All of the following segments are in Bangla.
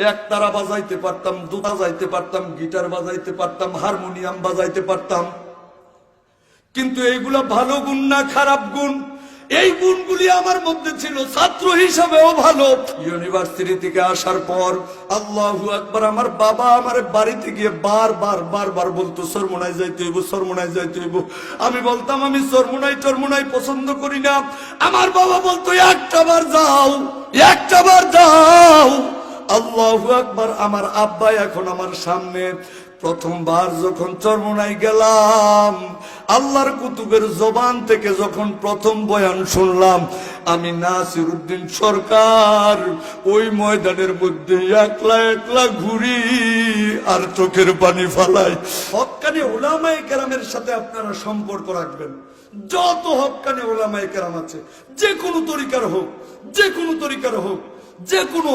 একতারা বাজাইতে পারতাম, দুতা বাজাইতে পারতাম, গিটার বাজাইতে পারতাম, হারমোনিয়াম বাজাইতে পারতাম। কিন্তু এইগুলা ভালো গুণ না খারাপ গুণ? এই গুণগুলি আমার মধ্যে ছিল, ছাত্র হিসাবেও ভালো। ইউনিভার্সিটি থেকে আসার পর আল্লাহু আকবার, আমার বাবা আমার বাড়িতে গিয়ে বারবার বলতো চরমোনাই যাইতে হইব, চরমোনাই যাইতে হইব। আমি বলতাম আমি চরমোনাই পছন্দ করি না। আমার বাবা বলতো একটাবার যাও। আল্লাহু আকবার। আমার আব্বা এখন আমার সামনে। প্রথমবার যখন চরমোনাই গেলাম, আল্লাহর কুতুবের জবান থেকে যখন প্রথম বয়ান শুনলাম, আমি নাসিরউদ্দিন সরকার ওই ময়দানের মধ্যে একলা ঘুরি আর চোখের পানি ফালাই। হক্কানি উলামায়ে কেরামের সাথে আপনারা সম্পর্ক রাখবেন। যত হক্কানি উলামায়ে কেরাম আছে, যে কোনো তরিকার হোক, যে কোনো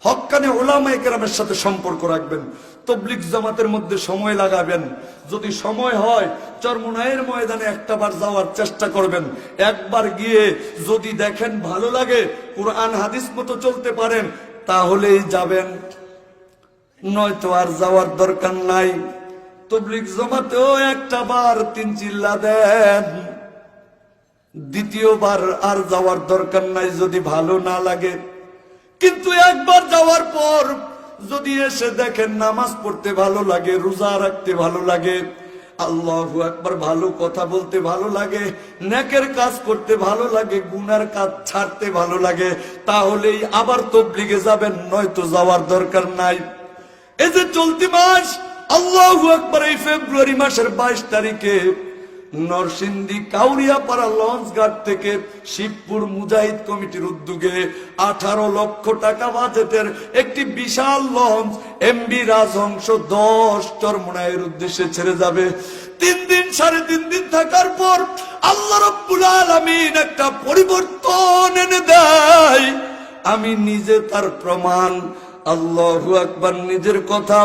হক্কানি উলামায়ে কেরামের সাথে সম্পর্ক রাখবেন। তাবলীগ জামাতের মধ্যে সময় লাগাবেন। যদি সময় হয় চরমোনাইয়ের ময়দানে একটাবার যাওয়ার চেষ্টা করবেন। একবার গিয়ে যদি দেখেন ভালো লাগে, কুরআন হাদিস মতো চলতে পারেন, তাহলেই যাবেন, নয়তো আর যাওয়ার দরকার নাই। তাবলীগ জামাতেও একটাবার 3 চিল্লা দেন, দ্বিতীয়বার আর যাওয়ার দরকার নাই যদি ভালো না লাগে। কিন্তু একবার যাওয়ার পর যদি এসে দেখেন নামাজ পড়তে ভালো লাগে, রোজা রাখতে ভালো লাগে, আল্লাহু আকবার ভালো কথা বলতে ভালো লাগে, নেকের কাজ করতে ভালো লাগে, গুনার কাজ ছাড়তে ভালো লাগে, তাহলেই আবার তাবলীগে যাবেন, নয়তো যাওয়ার দরকার নাই। এই যে চলতি মাস, আল্লাহু আকবার, এই ফেব্রুয়ারি মাসের 22 তারিখে নরসিংদী কাউরিয়াপাড়া লঞ্চ ঘাট থেকে শিবপুর মুজাহিদ কমিটির উদ্যোগে 18 লক্ষ টাকা বাজেটের একটি বিশাল লঞ্চ এমবি রাজহংস 10 চরমোনাইয়ের উদ্দেশ্যে ছেড়ে যাবে। 3 দিন 3.5 দিন থাকার পর আল্লাহ রাব্বুল আলামিন একটা পরিবর্তন এনে দেয়। আমি নিজে তার প্রমাণ। আল্লাহু আকবার। নিজের কথা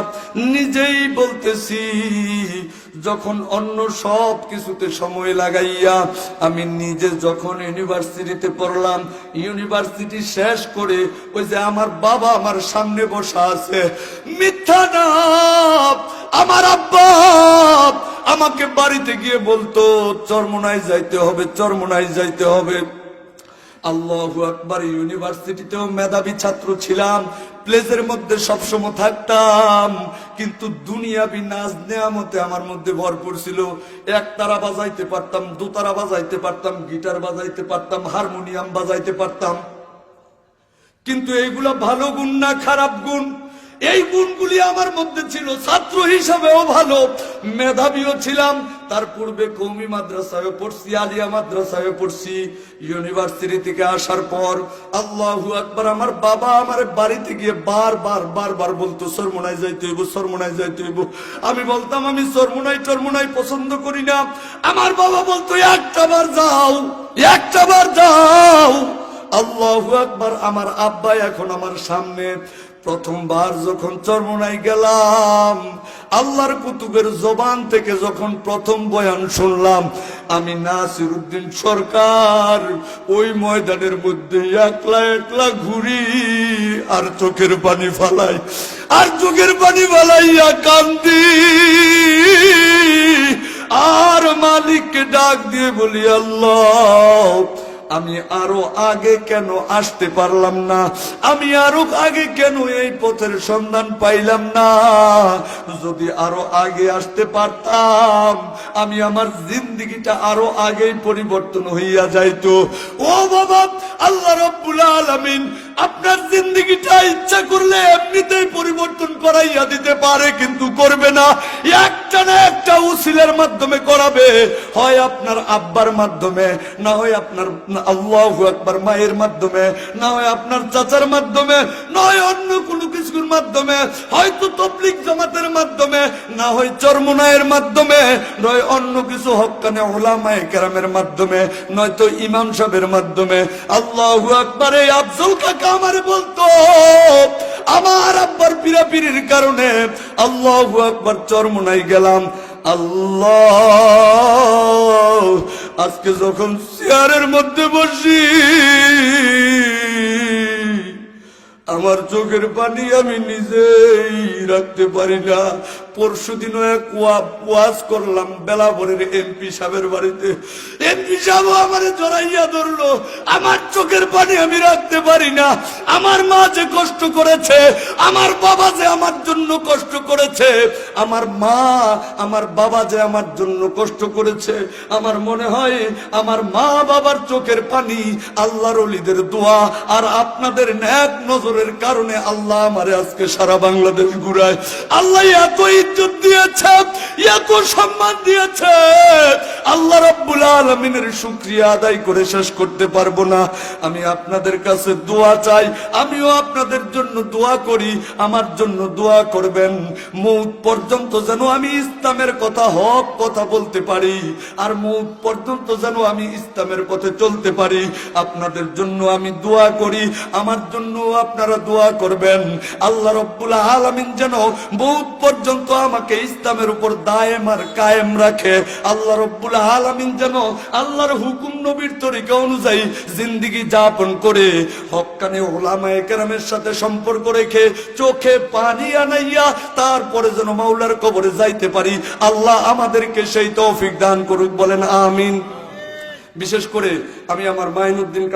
নিজেই বলতেছি। যখন অন্য সব কিছুতে সময় লাগাইয়া আমি নিজে যখন ইউনিভার্সিটিতে পড়লাম, ইউনিভার্সিটি শেষ করে ওই যে আমার বাবা আমার সামনে বসা আছে, মিথ্যা না, আমার আব্বা আমাকে বাড়িতে গিয়ে বলতো চরমোনাই যাইতে হবে। আল্লাহু আকবার। ইউনিভার্সিটিতেও মেধাবী ছাত্র ছিলাম, প্লেসের মধ্যে সবসময় থাকতাম, কিন্তু দুনিয়াবি নাজ নেয়ামতে আমার মধ্যে ভরপুর ছিল। একতারা বাজাইতে পারতাম, দোতারা বাজাইতে পারতাম, গিটার বাজাইতে পারতাম, হারমোনিয়াম বাজাইতে পারতাম। কিন্তু এইগুলা ভালো গুণ না খারাপ গুণ? এই গুণগুলি আমার মধ্যে ছিল, ছাত্র হিসাবেও ভালো, মেধাবীও ছিলাম। তার পূর্বে কওমি মাদ্রাসায় পড়ছি, আলিয়া মাদ্রাসায় পড়ছি। ইউনিভার্সিটি থেকে আসার পর আল্লাহু আকবার, আমার বাবা আমার বাড়িতে গিয়ে বারবার বলতো চরমোনাই যাইতে হইব। আমি বলতাম আমি চরমোনাই পছন্দ করি না। আমার বাবা বলতো একটাবার যাও। আল্লাহু আকবার। আমার আব্বা এখন আমার সামনে। প্রথমবার যখন চরমোনাই গেলাম, আল্লাহর কুতুবের জবান থেকে যখন প্রথম বয়ান শুনলাম, আমি নাসিরউদ্দিন সরকার ওই ময়দানের মধ্যে একলা ঘুরি আর চোখের পানি ফালাইয়া কান্দি আর মালিককে ডাক দিয়ে বলি, আল্লাহ আমি আরো আগে কেন আসতে পারলাম না? আমি আরো আগে কেন এই পথের সন্ধান পাইলাম না? যদি আরো আগে আসতে পারতাম, আমি আমার জিন্দেগিটা আরো আগেই পরিবর্তন হইয়া যাইতো। ও বাবা, আল্লাহ রাব্বুল আলামিন আপনার জিন্দেগিটা ইচ্ছা করলে এমনিতেই পরিবর্তন করাইয়া দিতে পারে, কিন্তু করবে না। একটা না একটা উসিলার মাধ্যমে করাবে, হয় আপনার আব্বার মাধ্যমে, না হয় আপনার আল্লাহু আকবার মায়ের মাধ্যমে, না হয় আপনার চাচার মাধ্যমে, না হয় অন্য কোনো কিছুর মাধ্যমে, হয়তো তাবলীগ জামাতের মাধ্যমে, না হয় চরমোনাইয়ের মাধ্যমে, নয় অন্য কিছু হক্কানি উলামায়ে কেরামের মাধ্যমে, নয়তো ইমাম সাহেবের মাধ্যমে। আল্লাহু আকবার। এই আফজল কাকা আমারে বলতো, আমার আব্বার পীড়াপিড়ির কারণে আল্লাহু আকবার চরমোনাই গেলাম। আল্লাহ, আজকে যখন চেয়ারের মধ্যে বসি, আমার চোখের পানি আমি নিজেই রাখতে পারি না। পরশুদিনও এক ওয়াজ করলাম বেলাভরের এমপি সাহেবের বাড়িতে। এমপি সাহেব আমার জড়াইয়া ধরলো, আমার চোখের পানি আমি রাখতে পারি না। আমার মা যে কষ্ট করেছে, আমার বাবা যে আমার জন্য কষ্ট করেছে, আমার মা আমার বাবা যে আমার জন্য কষ্ট করেছে, আমার মনে হয় আমার মা বাবার চোখের পানি, আল্লাহর ওলিদের দোয়া আর আপনাদের নেক নজরের কারণে আল্লাহ আমারে আজকে সারা বাংলাদেশ ঘুরায়। আল্লাহ এত ইজ্জত দিয়েছে, এত সম্মান দিয়েছে, আল্লাহ রাব্বুল আলামিনের শুকরিয়া আদায় করে শেষ করতে পারবো না। আমি আপনাদের কাছে দোয়া চাই, আমিও আপনাদের জন্য দোয়া করি, আমার জন্য দোয়া করবেন। মৌত পর্যন্ত যেন আমি ইসলামের কথা, হক কথা বলতে পারি, আর মৌত পর্যন্ত যেন আমি ইসলামের পথে চলতে পারি। আপনাদের জন্য আমি দোয়া করি, আমার জন্য আপনারা দোয়া করবেন। আল্লাহ রাব্বুল আলামিন যেন মৌত পর্যন্ত আমাকে ইসলামের উপর দায়েম আর কায়েম রাখে। আল্লাহ রাব্বুল আলামিন যেন আল্লাহর হুকুম নবীর তরিকা অনুযায়ী জিন্দেগি যাপন করে হক্কানি উলামায়ে কেরামের সাথে সম্পর্ক রেখে চোখে পানি আনাইয়া তারপরে যেন মাওলার কবরে যাইতে পারি। আল্লাহ আমাদেরকে সেই তৌফিক দান করুক, বলেন আমিন। বিশেষ করে আমি আমার মাইনুদ্দিন